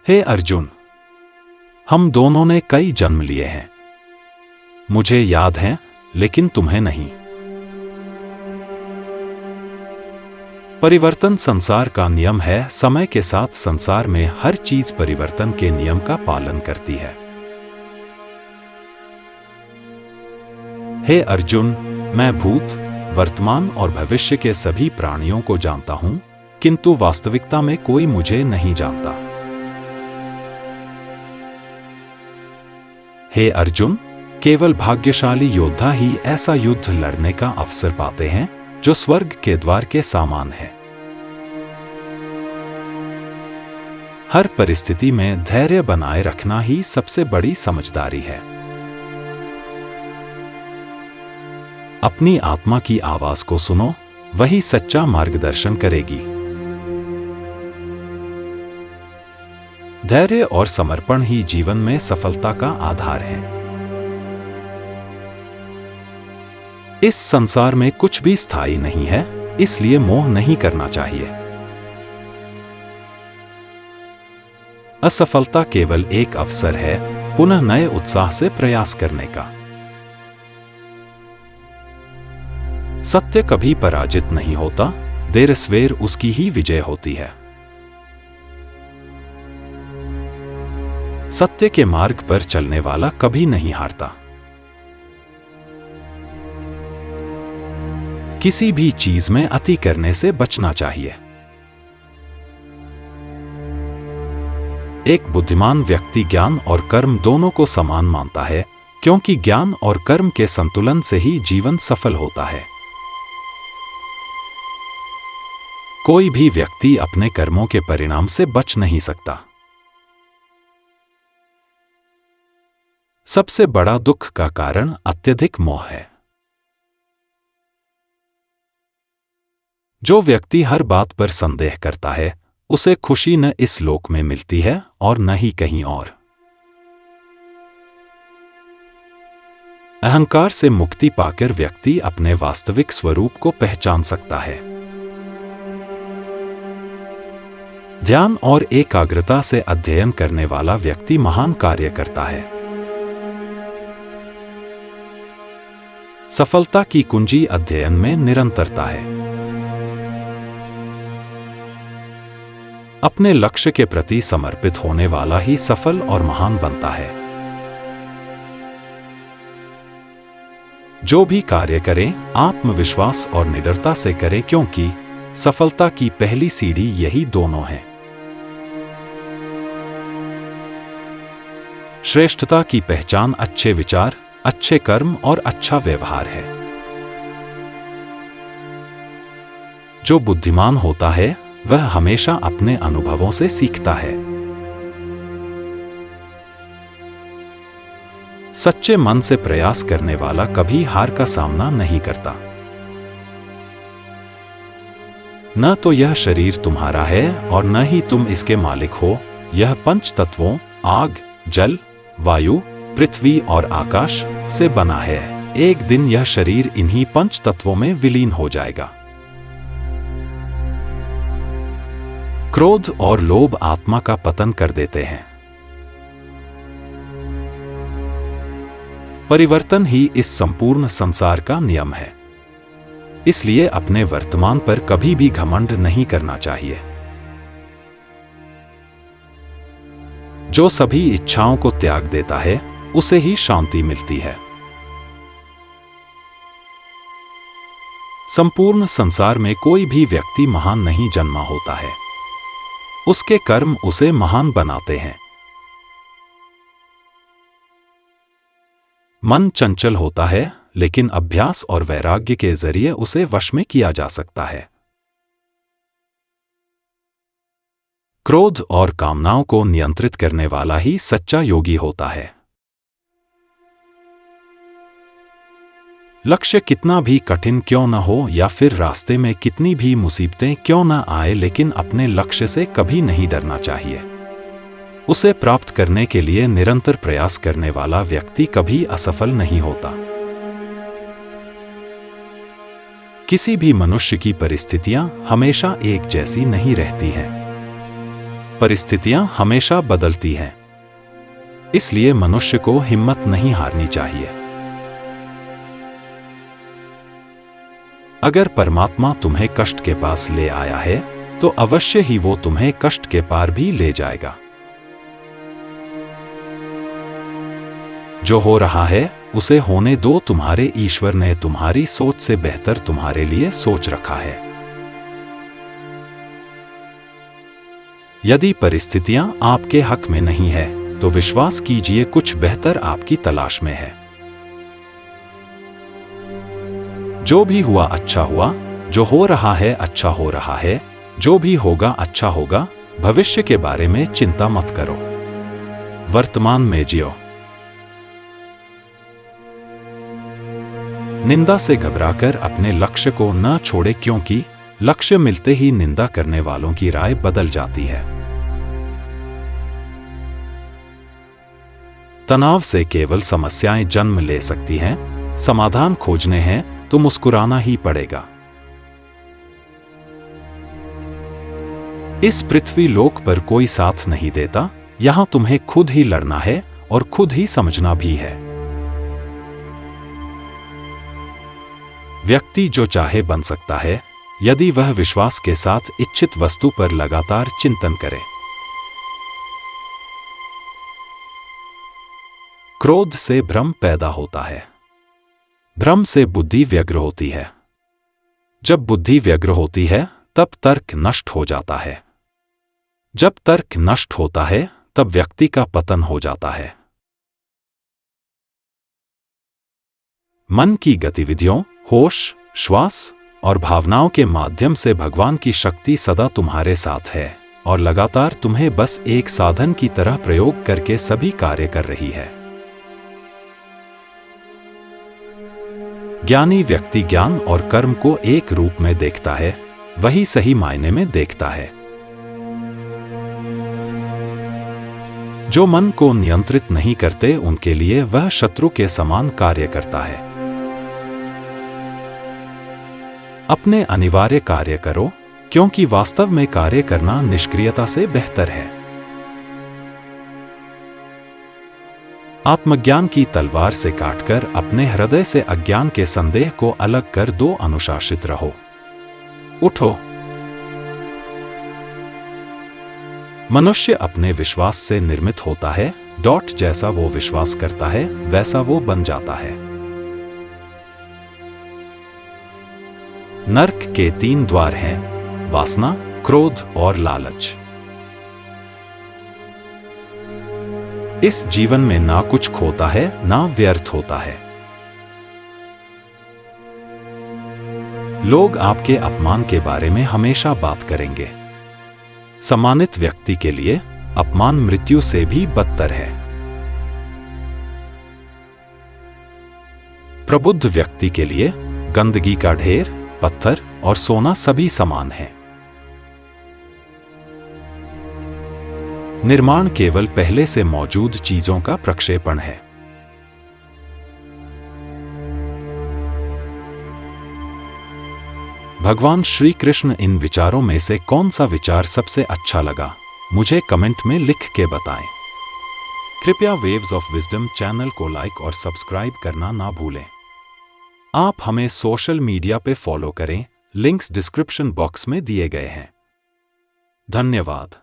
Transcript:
हे अर्जुन, हम दोनों ने कई जन्म लिए हैं। मुझे याद है, लेकिन तुम्हें नहीं। परिवर्तन संसार का नियम है। समय के साथ संसार में हर चीज परिवर्तन के नियम का पालन करती है। हे अर्जुन, मैं भूत, वर्तमान और भविष्य के सभी प्राणियों को जानता हूं, किंतु वास्तविकता में कोई मुझे नहीं जानता। हे अर्जुन, केवल भाग्यशाली योद्धा ही ऐसा युद्ध लड़ने का अवसर पाते हैं जो स्वर्ग के द्वार के समान है। हर परिस्थिति में धैर्य बनाए रखना ही सबसे बड़ी समझदारी है। अपनी आत्मा की आवाज को सुनो, वही सच्चा मार्गदर्शन करेगी। धैर्य और समर्पण ही जीवन में सफलता का आधार है। इस संसार में कुछ भी स्थायी नहीं है, इसलिए मोह नहीं करना चाहिए। असफलता केवल एक अवसर है पुनः नए उत्साह से प्रयास करने का। सत्य कभी पराजित नहीं होता, देर सवेर उसकी ही विजय होती है। सत्य के मार्ग पर चलने वाला कभी नहीं हारता। किसी भी चीज में अति करने से बचना चाहिए। एक बुद्धिमान व्यक्ति ज्ञान और कर्म दोनों को समान मानता है, क्योंकि ज्ञान और कर्म के संतुलन से ही जीवन सफल होता है। कोई भी व्यक्ति अपने कर्मों के परिणाम से बच नहीं सकता। सबसे बड़ा दुख का कारण अत्यधिक मोह है। जो व्यक्ति हर बात पर संदेह करता है, उसे खुशी न इस लोक में मिलती है और न ही कहीं और। अहंकार से मुक्ति पाकर व्यक्ति अपने वास्तविक स्वरूप को पहचान सकता है। ध्यान और एकाग्रता से अध्ययन करने वाला व्यक्ति महान कार्य करता है। सफलता की कुंजी अध्ययन में निरंतरता है। अपने लक्ष्य के प्रति समर्पित होने वाला ही सफल और महान बनता है। जो भी कार्य करें, आत्मविश्वास और निडरता से करें, क्योंकि सफलता की पहली सीढ़ी यही दोनों है। श्रेष्ठता की पहचान अच्छे विचार, अच्छे कर्म और अच्छा व्यवहार है। जो बुद्धिमान होता है, वह हमेशा अपने अनुभवों से सीखता है। सच्चे मन से प्रयास करने वाला कभी हार का सामना नहीं करता। न तो यह शरीर तुम्हारा है और न ही तुम इसके मालिक हो। यह पंच तत्वों आग, जल, वायु, पृथ्वी और आकाश से बना है। एक दिन यह शरीर इन्हीं पंच तत्वों में विलीन हो जाएगा। क्रोध और लोभ आत्मा का पतन कर देते हैं। परिवर्तन ही इस संपूर्ण संसार का नियम है। इसलिए अपने वर्तमान पर कभी भी घमंड नहीं करना चाहिए। जो सभी इच्छाओं को त्याग देता है, उसे ही शांति मिलती है। संपूर्ण संसार में कोई भी व्यक्ति महान नहीं जन्मा होता है। उसके कर्म उसे महान बनाते हैं। मन चंचल होता है, लेकिन अभ्यास और वैराग्य के जरिए उसे वश में किया जा सकता है। क्रोध और कामनाओं को नियंत्रित करने वाला ही सच्चा योगी होता है। लक्ष्य कितना भी कठिन क्यों न हो या फिर रास्ते में कितनी भी मुसीबतें क्यों न आए, लेकिन अपने लक्ष्य से कभी नहीं डरना चाहिए। उसे प्राप्त करने के लिए निरंतर प्रयास करने वाला व्यक्ति कभी असफल नहीं होता। किसी भी मनुष्य की परिस्थितियां हमेशा एक जैसी नहीं रहती हैं। परिस्थितियां हमेशा बदलती हैं, इसलिए मनुष्य को हिम्मत नहीं हारनी चाहिए। अगर परमात्मा तुम्हें कष्ट के पास ले आया है तो अवश्य ही वो तुम्हें कष्ट के पार भी ले जाएगा। जो हो रहा है उसे होने दो, तुम्हारे ईश्वर ने तुम्हारी सोच से बेहतर तुम्हारे लिए सोच रखा है। यदि परिस्थितियां आपके हक में नहीं है तो विश्वास कीजिए कुछ बेहतर आपकी तलाश में है। जो भी हुआ अच्छा हुआ, जो हो रहा है अच्छा हो रहा है, जो भी होगा अच्छा होगा। भविष्य के बारे में चिंता मत करो, वर्तमान में जियो। निंदा से घबराकर अपने लक्ष्य को न छोड़े, क्योंकि लक्ष्य मिलते ही निंदा करने वालों की राय बदल जाती है। तनाव से केवल समस्याएं जन्म ले सकती हैं। समाधान खोजने हैं तो मुस्कुराना ही पड़ेगा। इस पृथ्वी लोक पर कोई साथ नहीं देता, यहां तुम्हें खुद ही लड़ना है और खुद ही समझना भी है। व्यक्ति जो चाहे बन सकता है यदि वह विश्वास के साथ इच्छित वस्तु पर लगातार चिंतन करे। क्रोध से भ्रम पैदा होता है, भ्रम से बुद्धि व्यग्र होती है। जब बुद्धि व्यग्र होती है तब तर्क नष्ट हो जाता है। जब तर्क नष्ट होता है तब व्यक्ति का पतन हो जाता है। मन की गतिविधियों, होश, श्वास और भावनाओं के माध्यम से भगवान की शक्ति सदा तुम्हारे साथ है और लगातार तुम्हें बस एक साधन की तरह प्रयोग करके सभी कार्य कर रही है। ज्ञानी व्यक्ति ज्ञान और कर्म को एक रूप में देखता है, वही सही मायने में देखता है। जो मन को नियंत्रित नहीं करते उनके लिए वह शत्रु के समान कार्य करता है। अपने अनिवार्य कार्य करो, क्योंकि वास्तव में कार्य करना निष्क्रियता से बेहतर है। आत्मज्ञान की तलवार से काटकर अपने हृदय से अज्ञान के संदेह को अलग कर दो। अनुशासित रहो, उठो। मनुष्य अपने विश्वास से निर्मित होता है। जैसा वो विश्वास करता है वैसा वो बन जाता है। नरक के 3 द्वार हैं, वासना, क्रोध और लालच। इस जीवन में ना कुछ खोता है ना व्यर्थ होता है। लोग आपके अपमान के बारे में हमेशा बात करेंगे। सम्मानित व्यक्ति के लिए अपमान मृत्यु से भी बदतर है। प्रबुद्ध व्यक्ति के लिए गंदगी का ढेर, पत्थर और सोना सभी समान है। निर्माण केवल पहले से मौजूद चीजों का प्रक्षेपण है। भगवान श्री कृष्ण इन विचारों में से कौन सा विचार सबसे अच्छा लगा, मुझे कमेंट में लिख के बताएं। कृपया वेव्स ऑफ विजडम चैनल को लाइक और सब्सक्राइब करना ना भूलें। आप हमें सोशल मीडिया पे फॉलो करें, लिंक्स डिस्क्रिप्शन बॉक्स में दिए गए हैं। धन्यवाद।